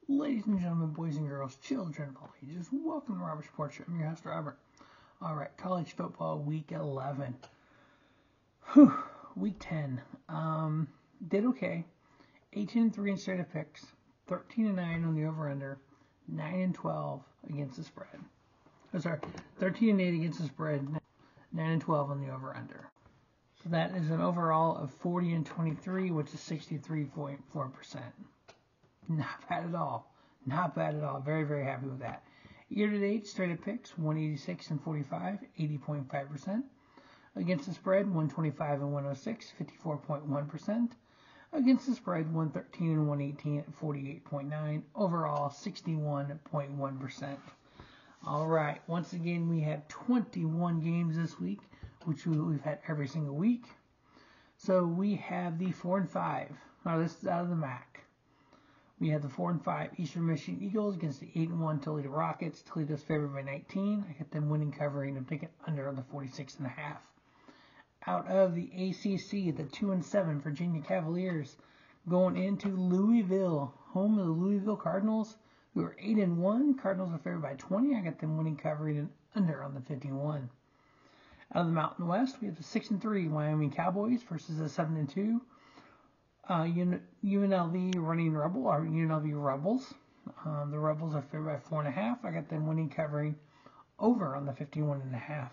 Ladies and gentlemen, boys and girls, children of all ages, welcome to Robert's Sports Show. I'm your host, Robert. All right, college football, week 11. Week 10. Did okay. 18-3 in straight up picks, 13-9 on the over/under, 9-12 against the spread. 13-8 against the spread, 9-12 on the over/under. So that is an overall of 40-23, which is 63.4%. Not bad at all. Not bad at all. Very, very happy with that. Year to date, straight up picks, 186 and 45, 80.5%. Against the spread, 125 and 106, 54.1%. Against the spread, 113 and 118 at 48.9. Overall, 61.1%. All right. Once again, we have 21 games this week, which we've had every single week. So we have the 4-5. Now this is out of the MAC. We have the 4-5 Eastern Michigan Eagles against the 8-1 Toledo Rockets. Toledo's favored by 19. I got them winning, covering, and taking under on the 46.5. Out of the ACC, the 2-7 Virginia Cavaliers going into Louisville, home of the Louisville Cardinals, who are 8-1. Cardinals are favored by 20. I got them winning, covering, and under on the 51. Out of the Mountain West, we have the 6-3 Wyoming Cowboys versus the 7-2 UNLV Rebels. The Rebels are favored by 4.5. I got them winning, covering, over on the 51.5.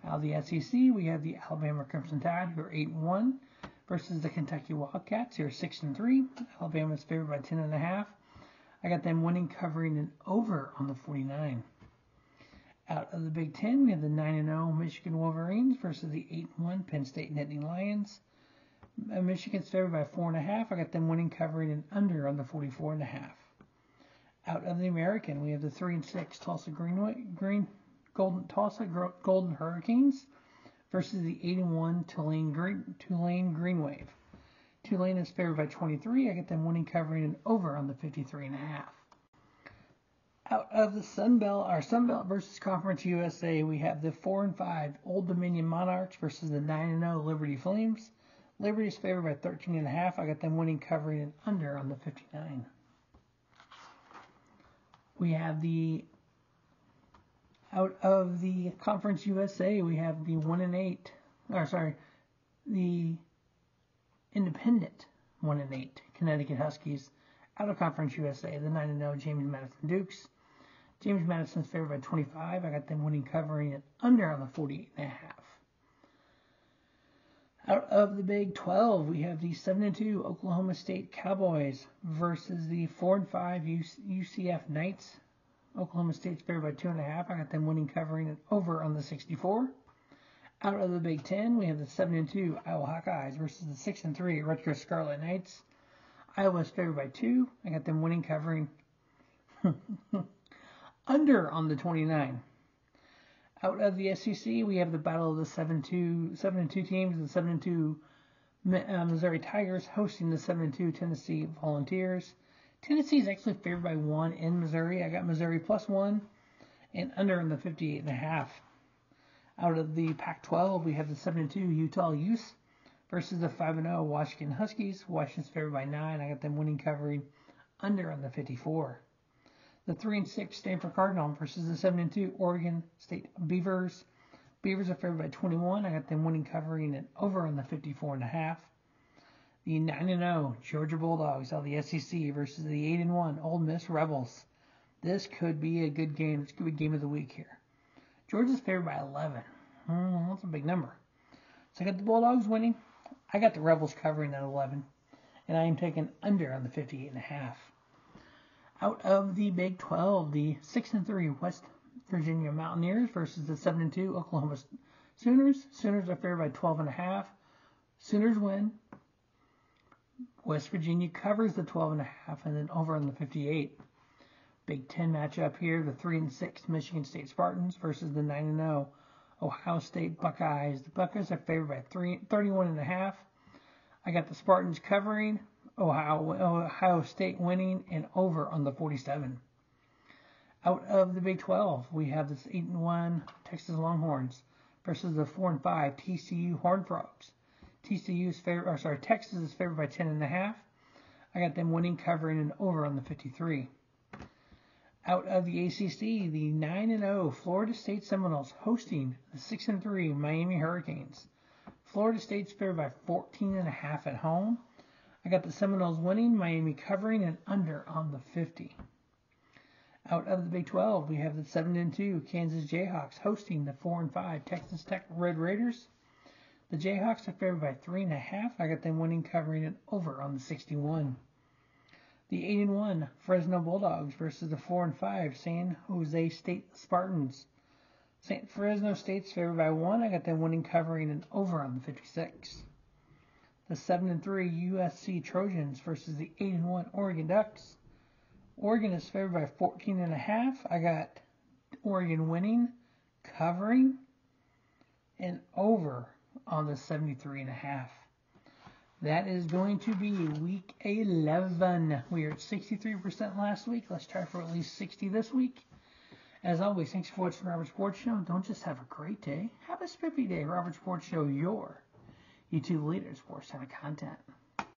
Out of the SEC, we have the Alabama Crimson Tide, who are 8-1, versus the Kentucky Wildcats, who are 6-3. Alabama is favored by 10.5. I got them winning, covering, and over on the 49. Out of the Big Ten, we have the 9-0 Michigan Wolverines versus the 8-1 Penn State Nittany Lions. Michigan's favored by 4.5. I got them winning, covering, and under on the 44.5. Out of the American, we have the 3-6 Golden Hurricanes versus the 8-1 Tulane Green Wave. Tulane is favored by 23. I get them winning, covering, and over on the 53.5. Out of the Sun Belt versus Conference USA, we have the 4-5 Old Dominion Monarchs versus the 9-0 Liberty Flames. Liberty is favored by 13.5. I got them winning, covering, and under on the 59. We have out of the Conference USA, we have the 1-8, the independent 1-8 Connecticut Huskies. Out of Conference USA, the 9-0 James Madison Dukes. James Madison's favored by 25. I got them winning, covering, and under on the 48.5. Out of the Big 12, we have the 7-2 Oklahoma State Cowboys versus the 4-5 UCF Knights. Oklahoma State's favored by 2.5. I got them winning, covering, and over on the 64. Out of the Big 10, we have the 7-2 Iowa Hawkeyes versus the 6-3 Rutgers Scarlet Knights. Iowa's favored by 2. I got them winning, covering, under on the 29. Out of the SEC, we have the battle of the 7-2 teams. The 7-2 Missouri Tigers hosting the 7-2 Tennessee Volunteers. Tennessee is actually favored by 1 in Missouri. I got Missouri +1 and under on the 58.5. Out of the Pac-12, we have the 7-2 Utah Utes versus the 5-0 Washington Huskies. Washington's favored by 9. I got them winning, covering, under on the 54. The 3-6 Stanford Cardinal versus the 7-2 Oregon State Beavers. Beavers are favored by 21. I got them winning, covering, and over on the 54.5. The 9-0 Georgia Bulldogs out of the SEC versus the 8-1 Ole Miss Rebels. This could be a good game. This could be game of the week here. Georgia's favored by 11. That's a big number. So I got the Bulldogs winning. I got the Rebels covering at 11. And I am taking under on the 58.5. Out of the Big 12, the 6-3 West Virginia Mountaineers versus the 7-2 Oklahoma Sooners. Sooners are favored by 12.5. Sooners win. West Virginia covers the 12.5 and then over on the 58. Big 10 matchup here, the 3-6 Michigan State Spartans versus the 9-0 Ohio State Buckeyes. The Buckeyes are favored by 31.5. I got the Spartans covering, Ohio State winning, and over on the 47. Out of the Big 12, we have this 8-1 Texas Longhorns versus the 4-5 TCU Horned Frogs. Texas is favored by 10.5. I got them winning, covering, and over on the 53. Out of the ACC, the 9-0 Florida State Seminoles hosting the 6-3 Miami Hurricanes. Florida State's favored by 14.5 at home. I got the Seminoles winning, Miami covering, and under on the 50. Out of the Big 12, we have the 7-2 Kansas Jayhawks hosting the 4-5 Texas Tech Red Raiders. The Jayhawks are favored by 3.5. I got them winning, covering, and over on the 61. The 8-1 Fresno Bulldogs versus the 4-5 San Jose State Spartans. Fresno State's favored by 1. I got them winning, covering, and over on the 56. The 7-3 USC Trojans versus the 8-1 Oregon Ducks. Oregon is favored by 14.5. I got Oregon winning, covering, and over on the 73.5. That is going to be week 11. We were at 63% last week. Let's try for at least 60 this week. As always, thanks for watching Robert Sports Show. Don't just have a great day. Have a spiffy day. Robert Sports Show, your YouTube leader in sports kind of content.